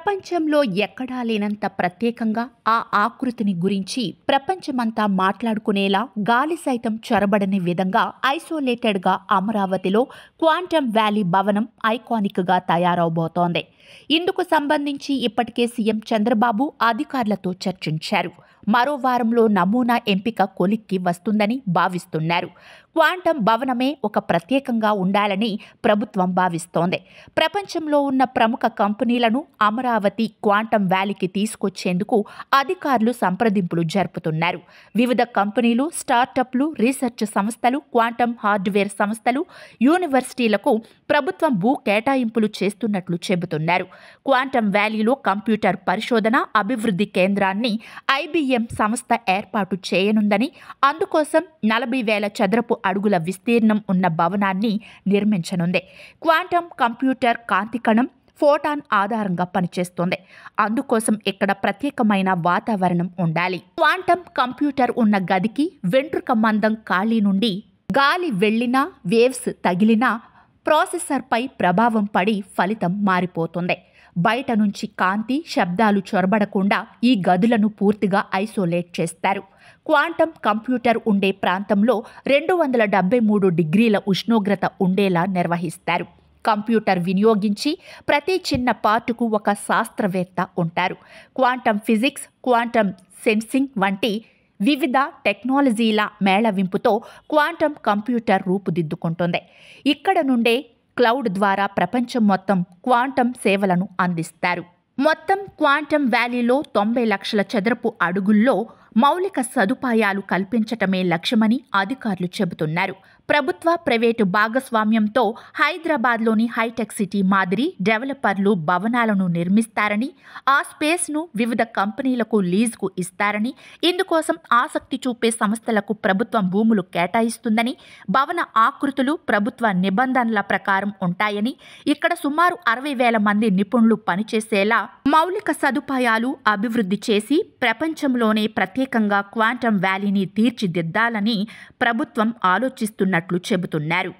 ప్రపంచంలో ఎక్కడా లేనంత ప్రత్యేకంగా ఆ ఆకృతిని గురించి ప్రపంచమంతా మాట్లాడుకునేలా గాలి సైతం చొరబడని విధంగా ఐసోలేటెడ్గా అమరావతిలో క్వాంటమ్ వ్యాలీ భవనం ఐకానిక్గా తయారవబోతోంది. ఇందుకు సంబంధించి ఇప్పటికే సీఎం చంద్రబాబు అధికారులతో చర్చించారు. మరో వారంలో నమూనా ఎంపిక కొలిక్కి వస్తుందని భావిస్తున్నారు. క్వాంటమ్ భవనమే ఒక ప్రత్యేకంగా ఉండాలని ప్రభుత్వం భావిస్తోంది. ప్రపంచంలో ఉన్న ప్రముఖ కంపెనీలను అమరావతి క్వాంటమ్ వ్యాలీకి తీసుకొచ్చేందుకు అధికారులు సంప్రదింపులు జరుపుతున్నారు. వివిధ కంపెనీలు, స్టార్టప్లు, రీసెర్చ్ సంస్థలు, క్వాంటమ్ హార్డ్వేర్ సంస్థలు, యూనివర్సిటీలకు ప్రభుత్వం భూ కేటాయింపులు చేస్తున్నట్లు చెబుతున్నారు. క్వాంటమ్ వ్యాలీలో కంప్యూటర్ పరిశోధన, అభివృద్ధి కేంద్రాన్ని IBM సంస్థ ఏర్పాటు చేయనుందని, అందుకోసం 40,000 చదరపు అడుగుల విస్తీర్ణం ఉన్న భవనాన్ని నిర్మించనుంది. క్వాంటమ్ కంప్యూటర్ కాంతి కణం, ఫోటాన్ ఆధారంగా పనిచేస్తుంది. అందుకోసం ఇక్కడ ప్రత్యేకమైన వాతావరణం ఉండాలి. క్వాంటమ్ కంప్యూటర్ ఉన్న గదికి వెంట్రుక మందం ఖాళీ నుండి గాలి వెళ్లినా, వేవ్స్ తగిలినా ప్రాసెసర్పై ప్రభావం పడి ఫలితం మారిపోతుంది. బయట నుంచి కాంతి, శబ్దాలు చొరబడకుండా ఈ గదులను పూర్తిగా ఐసోలేట్ చేస్తారు. క్వాంటమ్ కంప్యూటర్ ఉండే ప్రాంతంలో 273 డిగ్రీల ఉష్ణోగ్రత ఉండేలా నిర్వహిస్తారు. కంప్యూటర్ వినియోగించి ప్రతి చిన్న పార్టుకు ఒక శాస్త్రవేత్త ఉంటారు. క్వాంటమ్ ఫిజిక్స్, క్వాంటమ్ సెన్సింగ్ వంటి వివిధ టెక్నాలజీల మేళవింపుతో క్వాంటమ్ కంప్యూటర్ రూపుదిద్దుకుంటుంది. ఇక్కడ నుండే క్లౌడ్ ద్వారా ప్రపంచం మొత్తం క్వాంటమ్ సేవలను అందిస్తారు. మొత్తం క్వాంటమ్ వ్యాలీలో 90 లక్షల చదరపు అడుగుల్లో మౌలిక సదుపాయాలు కల్పించటమే లక్ష్యమని అధికారులు చెబుతున్నారు. ప్రభుత్వ, ప్రైవేటు భాగస్వామ్యంతో హైదరాబాద్లోని హైటెక్ సిటీ మాదిరి డెవలపర్లు భవనాలను నిర్మిస్తారని, ఆ స్పేస్ను వివిధ కంపెనీలకు లీజుకు ఇస్తారని, ఇందుకోసం ఆసక్తి చూపే సంస్థలకు ప్రభుత్వం భూములు కేటాయిస్తుందని, భవన ఆకృతులు ప్రభుత్వ నిబంధనల ప్రకారం ఉంటాయని, ఇక్కడ సుమారు 60,000 మంది నిపుణులు పనిచేసేలా మౌలిక సదుపాయాలు అభివృద్ధి చేసి ప్రపంచంలోనే ప్రత్యేకంగా క్వాంటమ్ వ్యాలీని తీర్చిదిద్దాలని ప్రభుత్వం ఆలోచిస్తున్నట్లు చెబుతున్నారు.